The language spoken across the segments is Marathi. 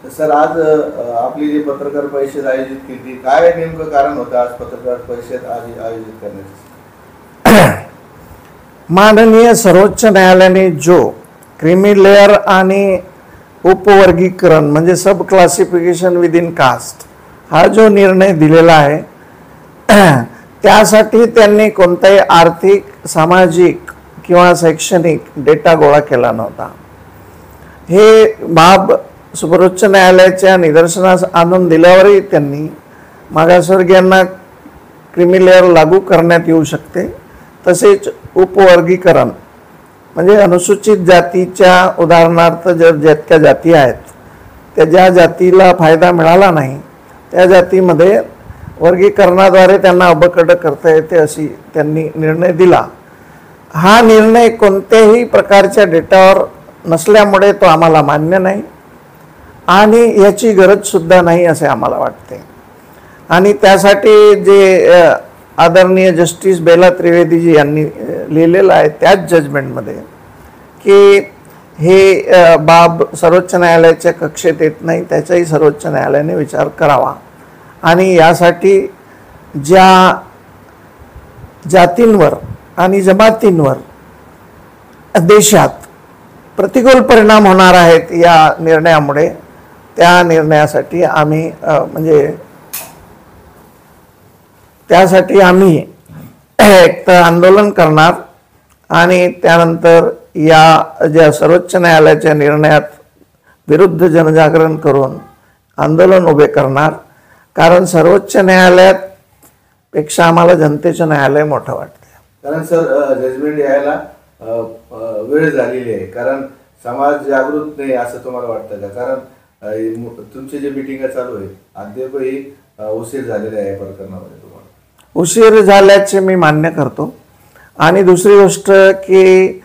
सर आज आपली जी पत्रकार परिषद आयोजित केली, काय नेमकं कारण होतं आज पत्रकार परिषद आयोजित करण्याचं? माननीय सर्वोच्च न्यायालयाने जो क्रीमी लेअर आणि उपवर्गीकरण म्हणजे सब क्लासिफिकेशन विद इन कास्ट हा जो निर्णय दिलेला आहे त्यासाठी त्यांनी कोणताही आर्थिक, सामाजिक किंवा शैक्षणिक डेटा गोळा केला नव्हता. हे बाब सर्वोच्च न्यायालयाच्या निदर्शनास आणून दिल्यावरही त्यांनी मागासवर्गीयांना क्रीमी लेअर लागू करण्यात येऊ शकते. तसेच उपवर्गीकरण म्हणजे अनुसूचित जातीच्या उदाहरणार्थ जर जितक्या जाती आहेत त्या ज्या जातीला फायदा मिळाला नाही त्या जातीमध्ये वर्गीकरणाद्वारे त्यांना अबकड करता येते अशी त्यांनी निर्णय दिला. हा निर्णय कोणत्याही प्रकारच्या डेटावर नसल्यामुळे तो आम्हाला मान्य नाही आणि याची गरजसुद्धा नाही असे आम्हाला वाटते. आणि त्यासाठी जे आदरणीय जस्टिस बेला त्रिवेदीजी यांनी लिहिलेलं आहे त्याच जजमेंटमध्ये की हे बाब सर्वोच्च न्यायालयाच्या कक्षेत येत नाही, त्याचाही सर्वोच्च न्यायालयाने विचार करावा. आणि यासाठी ज्या जातींवर आणि जमातींवर देशात प्रतिकूल परिणाम होणार आहेत या निर्णयामुळे त्या निर्णयासाठी आम्ही त्यासाठी आम्ही एक तर आंदोलन करणार आणि त्यानंतर या ज्या सर्वोच्च न्यायालयाच्या निर्णयात विरुद्ध जनजागरण करून आंदोलन उभे करणार. कारण सर्वोच्च न्यायालयात पेक्षा आम्हाला जनतेचं न्यायालय मोठं वाटतं. कारण सर जजमेंट यायला वेळ झालेली आहे, कारण समाज जागृत नाही असं तुम्हाला वाटतं का? कारण तुमचे जे मिटिंग चालू आहे अद्यापही उशीर झालेला आहे प्रकरणामध्ये. तुम्हाला उशीर झाल्याचे मी मान्य करतो. आणि दुसरी गोष्ट की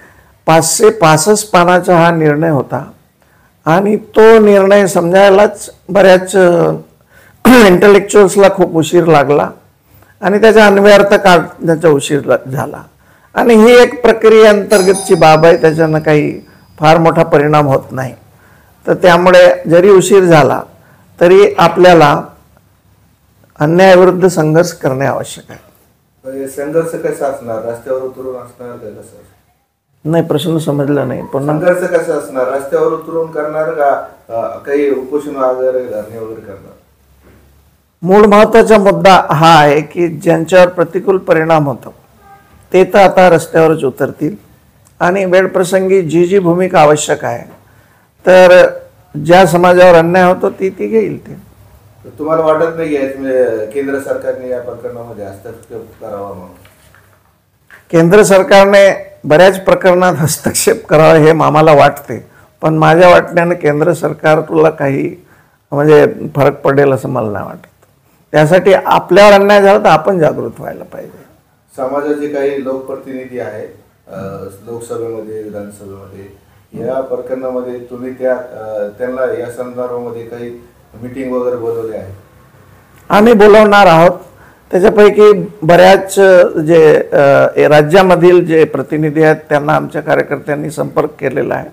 565 पानाचा हा निर्णय होता आणि तो निर्णय समजायलाच बऱ्याच इंटेलेक्च्युअल्सला खूप उशीर लागला आणि त्याचा अन्वयार्थ काढण्याचा उशीर झाला. आणि ही एक प्रक्रिया अंतर्गतची बाब आहे, त्याच्यानं काही फार मोठा परिणाम होत नाही. तर त्यामुळे जरी उशीर झाला तरी आपल्याला अन्यायाविरुद्ध संघर्ष करणे आवश्यक आहे. संघर्ष कसा असणार? रस्त्यावर उतरून असणार का कसं? नाही, प्रश्न समजला नाही. पण संघर्ष कसा असणार? रस्त्यावर उतरून करणार का काही उपोषण वगैरे धरणे वगैरे करणार? मूळ महत्त्वाचा मुद्दा हा आहे की ज्यांच्यावर प्रतिकूल परिणाम होतो ते तर आता रस्त्यावरच उतरतील आणि वेळप्रसंगी जी जी भूमिका आवश्यक आहे तर ज्या समाजावर अन्याय होतो ती घेईल. ते तुम्हाला वाटत नाही केंद्र सरकारने या प्रकरणामध्ये हस्तक्षेप करावा म्हणून? केंद्र सरकारने बऱ्याच प्रकरणात हस्तक्षेप करावा हे आम्हाला वाटते, पण माझ्या वाटण्याने केंद्र सरकारला काही फरक पडेल असं मला नाही वाटत. त्यासाठी आपल्यावर अन्याय झाला तर आपण जागृत व्हायला पाहिजे. समाजाचे काही लोकप्रतिनिधी आहेत लोकसभेमध्ये, विधानसभेमध्ये, या प्रकरणामध्ये तुम्ही त्यांना या संदर्भामध्ये काही मीटिंग वगैरे बोलवले आहे? आम्ही बोलवणार आहोत. त्याच्यापैकी बऱ्याच जे राज्यामधील जे प्रतिनिधी आहेत त्यांना आमच्या कार्यकर्त्यांनी संपर्क केलेला आहे.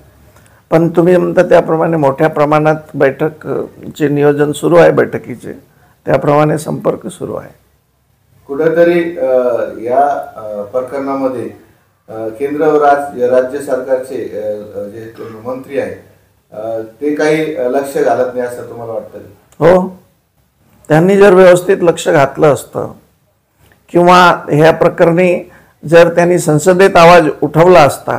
पण तुम्ही म्हणता त्याप्रमाणे मोठ्या प्रमाणात बैठकचे नियोजन सुरू आहे, बैठकीचे त्याप्रमाणे संपर्क सुरू आहे. कुठेतरी या प्रकरणामध्ये केंद्र व राज्य सरकारचे जे मंत्री आहेत ते काही लक्ष घालत नाही असं तुम्हाला वाटतं? हो, त्यांनी जर व्यवस्थित लक्ष घातलं असतं किंवा ह्या प्रकरणी जर त्यांनी संसदेत आवाज उठवला असता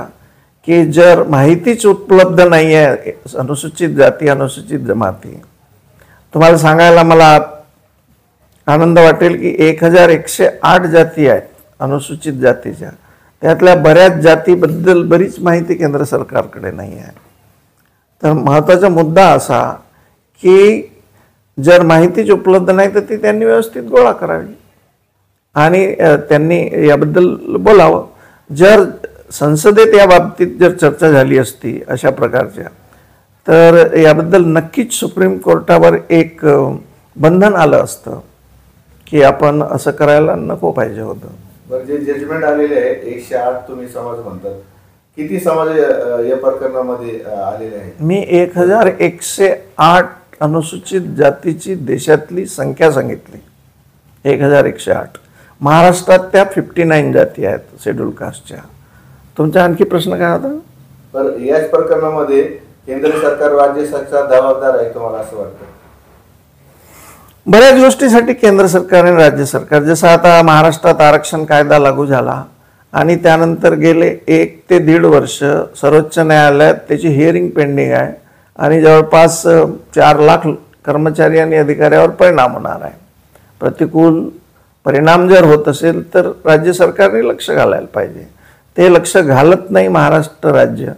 की जर माहितीच उपलब्ध नाही आहे अनुसूचित जाती, अनुसूचित जमाती. तुम्हाला सांगायला मला आनंद वाटेल की 1108 जाती आहेत अनुसूचित जातीच्या, त्यातल्या बऱ्याच जातीबद्दल बरीच माहिती केंद्र सरकारकडे नाही आहे. तर महत्त्वाचा मुद्दा असा की जर माहितीच उपलब्ध नाही तर ती त्यांनी व्यवस्थित गोळा करावी आणि त्यांनी याबद्दल बोलावं. जर संसदेत या बाबतीत जर चर्चा झाली असती अशा प्रकारच्या तर याबद्दल नक्कीच सुप्रीम कोर्टावर एक बंधन आलं असतं की आपण असं करायला नको पाहिजे होतं. बरं, जे जजमेंट आलेले आहे 108 तुम्ही समाज म्हणतात, किती समाज या प्रकरणामध्ये आलेले आहेत? मी 1108 अनुसूचित जातीची देशातली संख्या सांगितली 1108. महाराष्ट्रात त्या 59 जाती आहेत शेड्यूल कास्टच्या. तुमचा आणखी प्रश्न काय होता? तर याच प्रकरणामध्ये केंद्र सरकार राज्य सरकार जबाबदार आहे तुम्हाला असं वाटतं? बऱ्याच गोष्टीसाठी केंद्र सरकार आणि राज्य सरकार, जसं आता महाराष्ट्रात आरक्षण कायदा लागू झाला आणि त्यानंतर गेले 1 ते 1.5 वर्ष सर्वोच्च न्यायालयात त्याची हिअरिंग पेंडिंग आहे आणि जवळपास 4 लाख कर्मचारी आणि अधिकाऱ्यावर परिणाम होणार आहे. प्रतिकूल परिणाम जर होत असेल तर राज्य सरकारने लक्ष घालायला पाहिजे. ते लक्ष घालत नाही महाराष्ट्र राज्य.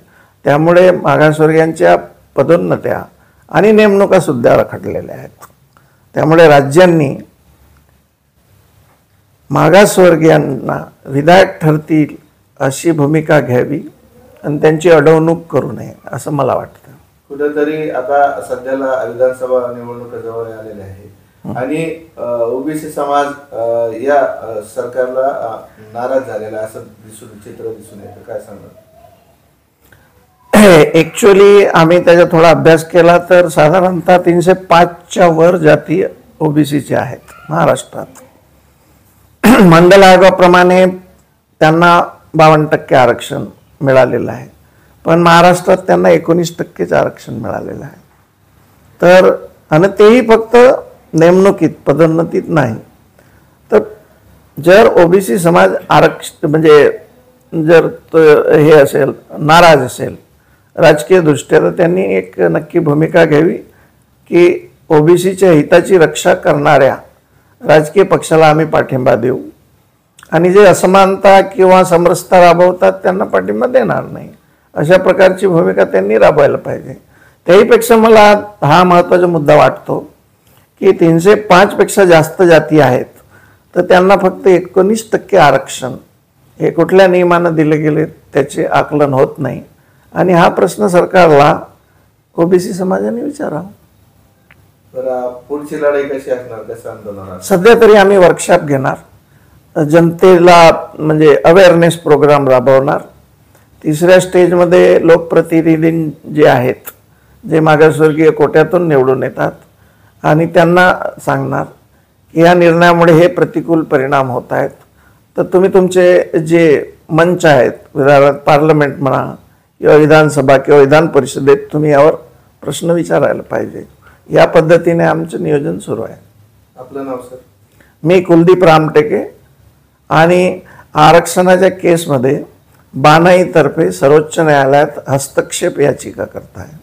त्यामुळे मागासवर्गीयांच्या पदोन्नत्या आणि नेमणुका सुद्धा रखडलेल्या आहेत. त्यामुळे राज्यांनी मागासवर्गीयांना विधायक ठरतील अशी भूमिका घ्यावी आणि त्यांची अडवणूक करू नये असं मला वाटतं. कुठेतरी आता सध्याला विधानसभा निवडणुका जवळ आलेल्या आहे आणि ओबीसी समाज या सरकारला नाराज झालेला असं चित्र दिसून येतं. काय सांगणार? ॲक्च्युअली आम्ही त्याचा थोडा अभ्यास केला तर साधारणतः 305च्या वर जाती ओबीसीच्या आहेत महाराष्ट्रात. मंडल आयोगाप्रमाणे त्यांना 52% आरक्षण मिळालेलं आहे, पण महाराष्ट्रात त्यांना 19%च आरक्षण मिळालेलं आहे. तर आणि तेही फक्त नेमणुकीत, पदोन्नतीत नाही. तर जर ओबीसी समाज आरक्षण म्हणजे जर हे असेल, नाराज असेल राजकीय दृष्ट्या, तर त्यांनी एक नक्की भूमिका घ्यावी की ओबीसीच्या हिताची रक्षा करणाऱ्या राजकीय पक्षाला आम्ही पाठिंबा देऊ आणि जे असमानता किंवा समरसता राबवतात त्यांना पाठिंबा देणार नाही, अशा प्रकारची भूमिका त्यांनी राबवायला पाहिजे. त्याहीपेक्षा मला हा महत्त्वाचा मुद्दा वाटतो की 305 पेक्षा जास्त जाती आहेत तर त्यांना फक्त 19% आरक्षण हे कुठल्या नियमानं दिले गेले त्याचे आकलन होत नाही आणि हा प्रश्न सरकारला ओबीसी समाजाने विचारावा. तर पुढची लढाई कशी असणार, कसं आंदोलन? सध्या तरी आम्ही वर्कशॉप घेणार, जनतेला म्हणजे अवेअरनेस प्रोग्राम राबवणार. 3ऱ्या स्टेजमध्ये लोकप्रतिनिधी जे आहेत, जे मागासवर्गीय कोट्यातून निवडून येतात आणि त्यांना सांगणार की या निर्णयामुळे हे प्रतिकूल परिणाम होत आहेत, तर तुम्ही तुमचे जे मंच आहेत पार्लमेंट म्हणा किंवा विधानसभा किंवा विधान परिषदेत तुम्ही यावर प्रश्न विचारायला पाहिजे. या पद्धतीने आमचं नियोजन सुरू आहे. आपलं नाव सर? मी कुलदीप रामटेके आणि आरक्षणाच्या केसमध्ये बानाईतर्फे सर्वोच्च न्यायालयात हस्तक्षेप याचिका करत आहे.